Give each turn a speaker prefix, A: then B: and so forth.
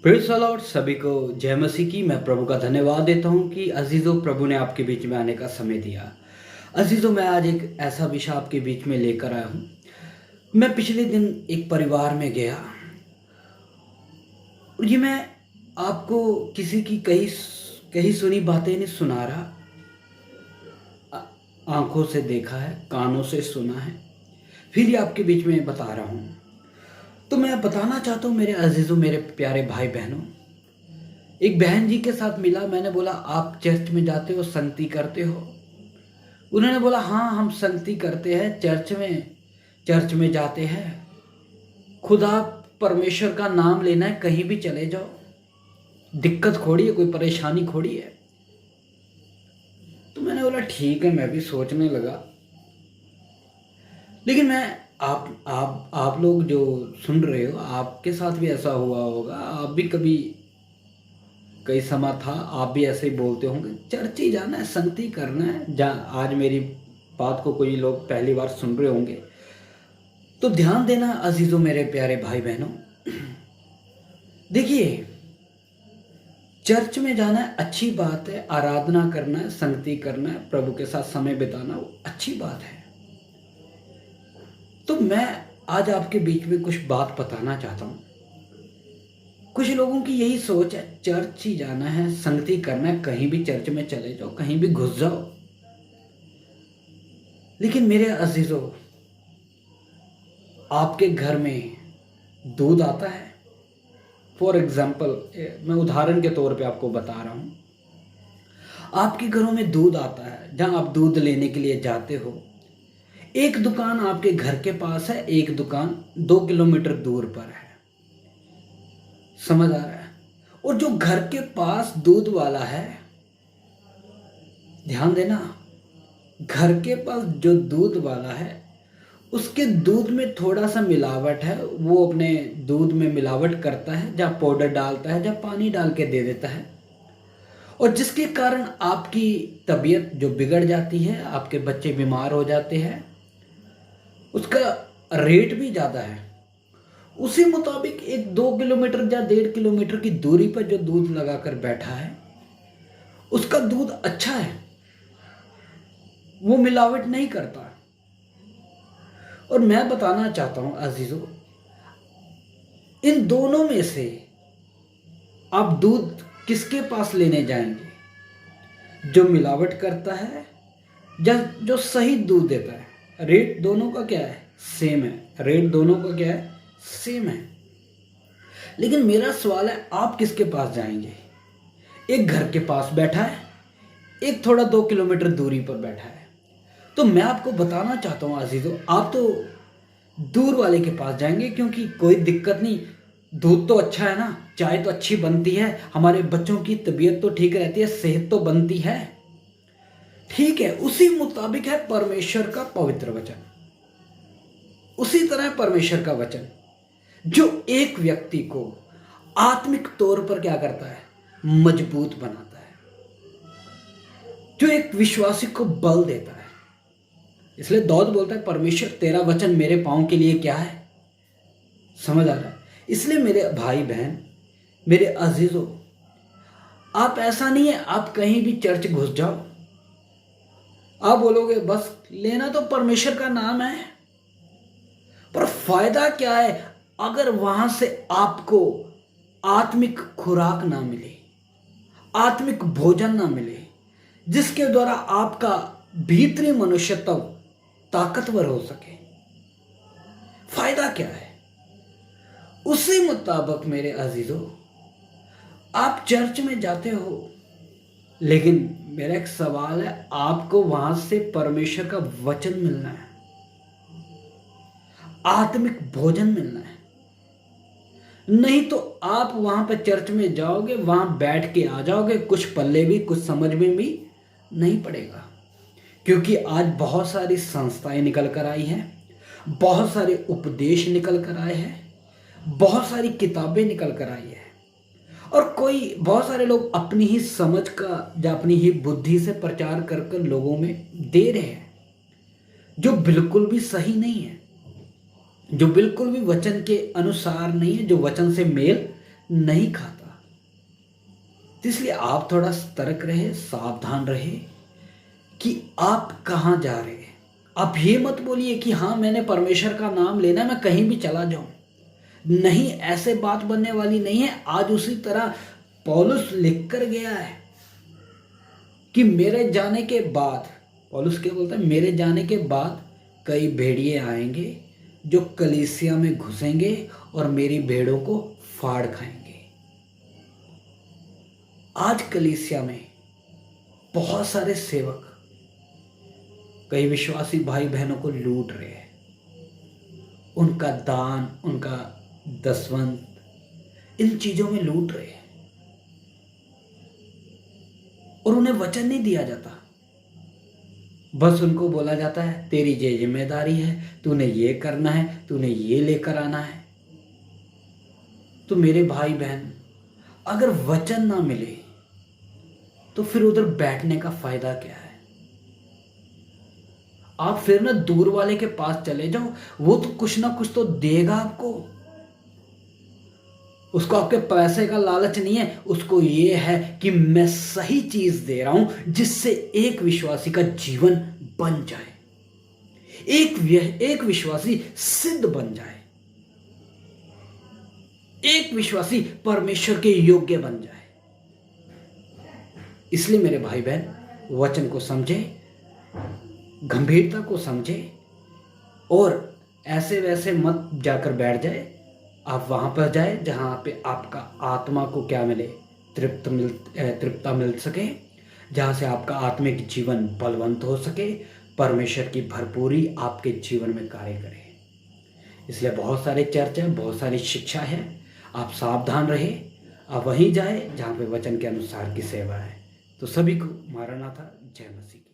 A: Praise the Lord. सभी को जय मसीह की। मैं प्रभु का धन्यवाद देता हूँ कि अजीज़ों, प्रभु ने आपके बीच में आने का समय दिया। अजीज़ों, मैं आज एक ऐसा विषय आपके बीच में लेकर आया हूँ। मैं पिछले दिन एक परिवार में गया और ये मैं आपको किसी की कही कही सुनी बातें नहीं सुना रहा। आंखों से देखा है, कानों से सुना है, फिर ये आपके बीच में बता रहा हूँ। तो मैं बताना चाहता हूँ मेरे अजीज़ों, मेरे प्यारे भाई बहनों। एक बहन जी के साथ मिला। मैंने बोला, आप चर्च में जाते हो, संगति करते हो? उन्होंने बोला, हाँ हम संगति करते हैं, चर्च में जाते हैं। खुदा परमेश्वर का नाम लेना है, कहीं भी चले जाओ। दिक्कत खोड़ी है, कोई परेशानी खोड़ी है? तो मैंने बोला ठीक है। मैं भी सोचने लगा, लेकिन मैं आप लोग जो सुन रहे हो, आपके साथ भी ऐसा हुआ होगा। आप भी कभी कई समय था, आप भी ऐसे ही बोलते होंगे, चर्च ही जाना है, संगति करना है। आज मेरी बात को कोई लोग पहली बार सुन रहे होंगे, तो ध्यान देना अजीजों, मेरे प्यारे भाई बहनों। देखिए, चर्च में जाना है, अच्छी बात है। आराधना करना है, संगति करना है, प्रभु के साथ समय बिताना, वो अच्छी बात है। तो मैं आज आपके बीच में कुछ बात बताना चाहता हूँ। कुछ लोगों की यही सोच है, चर्च ही जाना है, संगति करना है, कहीं भी चर्च में चले जाओ, कहीं भी घुस जाओ। लेकिन मेरे अजीजों, आपके घर में दूध आता है? फॉर एग्जाम्पल, मैं उदाहरण के तौर पे आपको बता रहा हूँ। आपके घरों में दूध आता है, जहाँ आप दूध लेने के लिए जाते हो। एक दुकान आपके घर के पास है, एक दुकान 2 किलोमीटर दूर पर है। समझ आ रहा है? और जो घर के पास दूध वाला है, ध्यान देना, घर के पास जो दूध वाला है, उसके दूध में थोड़ा सा मिलावट है। वो अपने दूध में मिलावट करता है, जहाँ पाउडर डालता है, जहाँ पानी डाल के दे देता है, और जिसके कारण आपकी तबीयत जो बिगड़ जाती है, आपके बच्चे बीमार हो जाते हैं। उसका रेट भी ज़्यादा है। उसी मुताबिक एक 2 किलोमीटर या 1.5 किलोमीटर की दूरी पर जो दूध लगाकर बैठा है, उसका दूध अच्छा है, वो मिलावट नहीं करता। और मैं बताना चाहता हूं अजीजों, इन दोनों में से आप दूध किसके पास लेने जाएंगे? जो मिलावट करता है या जो सही दूध देता है? रेट दोनों का क्या है? सेम है। रेट दोनों का क्या है? सेम है। लेकिन मेरा सवाल है, आप किसके पास जाएंगे? एक घर के पास बैठा है, एक थोड़ा 2 किलोमीटर दूरी पर बैठा है। तो मैं आपको बताना चाहता हूं अजीजों, आप तो दूर वाले के पास जाएंगे, क्योंकि कोई दिक्कत नहीं, दूध तो अच्छा है ना, चाय तो अच्छी बनती है, हमारे बच्चों की तबीयत तो ठीक रहती है, सेहत तो बनती है। ठीक है, उसी मुताबिक है परमेश्वर का पवित्र वचन। उसी तरह परमेश्वर का वचन जो एक व्यक्ति को आत्मिक तौर पर क्या करता है? मजबूत बनाता है, जो एक विश्वासी को बल देता है। इसलिए दाऊद बोलता है, परमेश्वर तेरा वचन मेरे पांव के लिए क्या है? समझ आ रहा है? इसलिए मेरे भाई बहन, मेरे अजीजों, आप ऐसा नहीं है आप कहीं भी चर्च घुस जाओ। आप बोलोगे बस लेना तो परमेश्वर का नाम है, पर फायदा क्या है अगर वहां से आपको आत्मिक खुराक ना मिले, आत्मिक भोजन ना मिले, जिसके द्वारा आपका भीतरी मनुष्यत्व ताकतवर हो सके? फायदा क्या है? उसी मुताबिक मेरे अजीजों, आप चर्च में जाते हो, लेकिन मेरा एक सवाल है, आपको वहां से परमेश्वर का वचन मिलना है, आत्मिक भोजन मिलना है। नहीं तो आप वहां पर चर्च में जाओगे, वहां बैठ के आ जाओगे, कुछ पल्ले भी, कुछ समझ में भी नहीं पड़ेगा। क्योंकि आज बहुत सारी संस्थाएं निकल कर आई हैं, बहुत सारे उपदेश निकल कर आए हैं, बहुत सारी किताबें निकल कर आई है, और बहुत सारे लोग अपनी ही समझ का या अपनी ही बुद्धि से प्रचार कर कर लोगों में दे रहे हैं, जो बिल्कुल भी सही नहीं है, जो बिल्कुल भी वचन के अनुसार नहीं है, जो वचन से मेल नहीं खाता। तो इसलिए आप थोड़ा सतर्क रहे, सावधान रहे कि आप कहाँ जा रहे हैं। आप ये मत बोलिए कि हाँ मैंने परमेश्वर का नाम लेना, मैं कहीं भी चला जाऊं। नहीं, ऐसे बात बनने वाली नहीं है। आज उसी तरह पौलुस लिख कर गया है कि मेरे जाने के बाद, पौलुस क्या बोलता है, मेरे जाने के बाद कई भेड़िए आएंगे जो कलीसिया में घुसेंगे और मेरी भेड़ों को फाड़ खाएंगे। आज कलीसिया में बहुत सारे सेवक, कई विश्वासी भाई बहनों को लूट रहे हैं। उनका दान, उनका दसवंत, इन चीजों में लूट रहे हैं और उन्हें वचन नहीं दिया जाता। बस उनको बोला जाता है तेरी ये जिम्मेदारी है, तूने ये करना है, तूने ये लेकर आना है। तो मेरे भाई बहन, अगर वचन ना मिले तो फिर उधर बैठने का फायदा क्या है। आप फिर ना दूर वाले के पास चले जाओ, वो तो कुछ ना कुछ तो देगा आपको। उसको आपके पैसे का लालच नहीं है, उसको ये है कि मैं सही चीज दे रहा हूं जिससे एक विश्वासी का जीवन बन जाए, एक विश्वासी सिद्ध बन जाए, एक विश्वासी परमेश्वर के योग्य बन जाए। इसलिए मेरे भाई बहन, वचन को समझे, गंभीरता को समझे और ऐसे वैसे मत जाकर बैठ जाए। आप वहां पर जाए जहां पे आपका आत्मा को क्या मिले, तृप्तता मिल सके, जहां से आपका आत्मिक जीवन बलवंत हो सके, परमेश्वर की भरपूरी आपके जीवन में कार्य करे। इसलिए बहुत सारे चर्च है, बहुत सारी शिक्षा है। आप सावधान रहे, आप वहीं जाए जहां पे वचन के अनुसार की सेवा है। तो सभी को मारनाथा, जय मसीह।